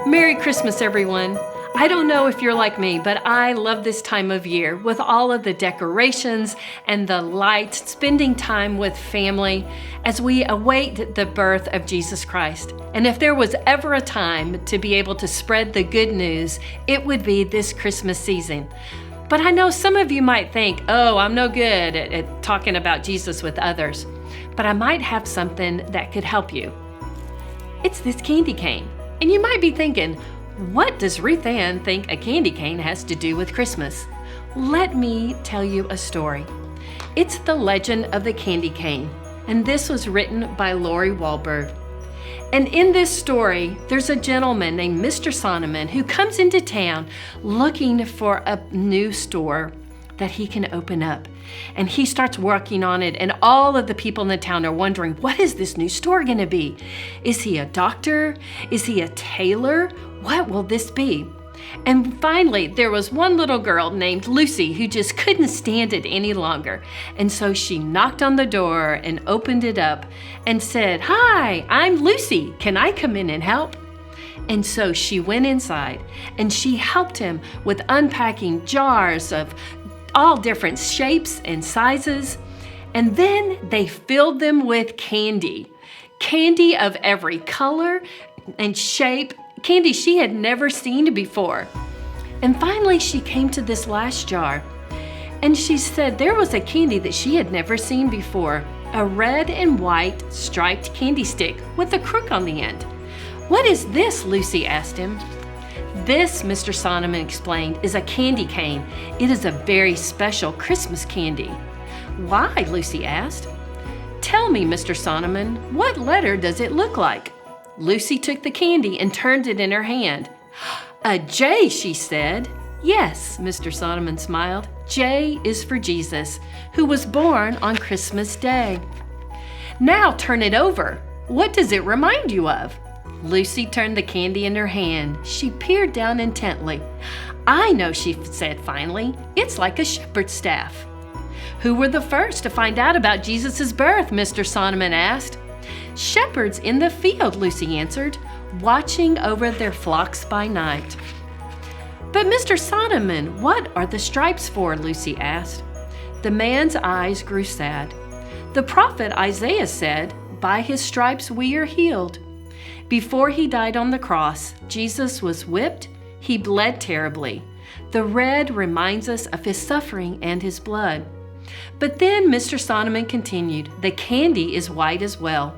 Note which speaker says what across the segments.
Speaker 1: Merry Christmas, everyone. I don't know if you're like me, but I love this time of year with all of the decorations and the lights, spending time with family as we await the birth of Jesus Christ. And if there was ever a time to be able to spread the good news, it would be this Christmas season. But I know some of you might think, oh, I'm no good at talking about Jesus with others. But I might have something that could help you. It's this candy cane. And you might be thinking, what does Ruth Ann think a candy cane has to do with Christmas? Let me tell you a story. It's the legend of the candy cane, and this was written by Lori Wahlberg. And in this story, there's a gentleman named Mr. Sonneman who comes into town looking for a new store that he can open up. And he starts working on it, and all of the people in the town are wondering, what is this new store gonna be? Is he a doctor? Is he a tailor? What will this be? And finally, there was one little girl named Lucy who just couldn't stand it any longer. And so she knocked on the door and opened it up and said, "Hi, I'm Lucy. Can I come in and help?" And so she went inside and she helped him with unpacking jars of all different shapes and sizes. And then they filled them with candy. Candy of every color and shape. Candy she had never seen before. And finally she came to this last jar and she said there was a candy that she had never seen before, a red and white striped candy stick with a crook on the end. "What is this?" Lucy asked him. "This," Mr. Sonneman explained, "is a candy cane. It is a very special Christmas candy." "Why?" Lucy asked. "Tell me, Mr. Sonneman, what letter does it look like?" Lucy took the candy and turned it in her hand. "A J," she said. "Yes," Mr. Sonneman smiled. "J is for Jesus, who was born on Christmas Day." "Now turn it over. What does it remind you of?" Lucy turned the candy in her hand. She peered down intently. "I know," she said finally. "It's like a shepherd's staff." "Who were the first to find out about Jesus' birth?" Mr. Sonneman asked. "Shepherds in the field," Lucy answered, "watching over their flocks by night." "But Mr. Sonneman, what are the stripes for?" Lucy asked. The man's eyes grew sad. "The prophet Isaiah said, 'By his stripes we are healed.' Before he died on the cross, Jesus was whipped. He bled terribly. The red reminds us of his suffering and his blood." But then Mr. Sonneman continued, "The candy is white as well.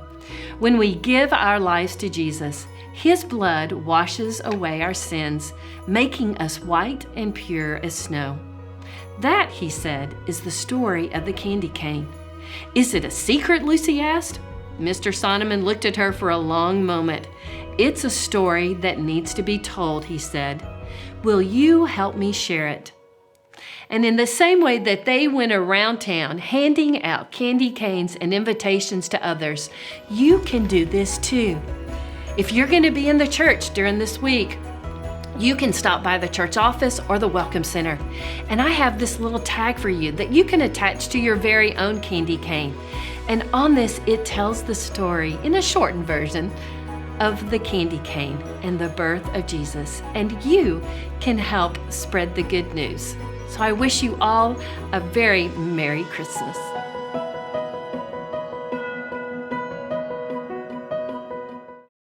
Speaker 1: When we give our lives to Jesus, his blood washes away our sins, making us white and pure as snow." "That," he said, "is the story of the candy cane." "Is it a secret?" Lucy asked. Mr. Sonneman looked at her for a long moment. "It's a story that needs to be told," he said. "Will you help me share it?" And in the same way that they went around town handing out candy canes and invitations to others, you can do this too. If you're going to be in the church during this week, you can stop by the church office or the Welcome Center. And I have this little tag for you that you can attach to your very own candy cane. And on this, it tells the story in a shortened version of the candy cane and the birth of Jesus. And you can help spread the good news. So I wish you all a very Merry Christmas.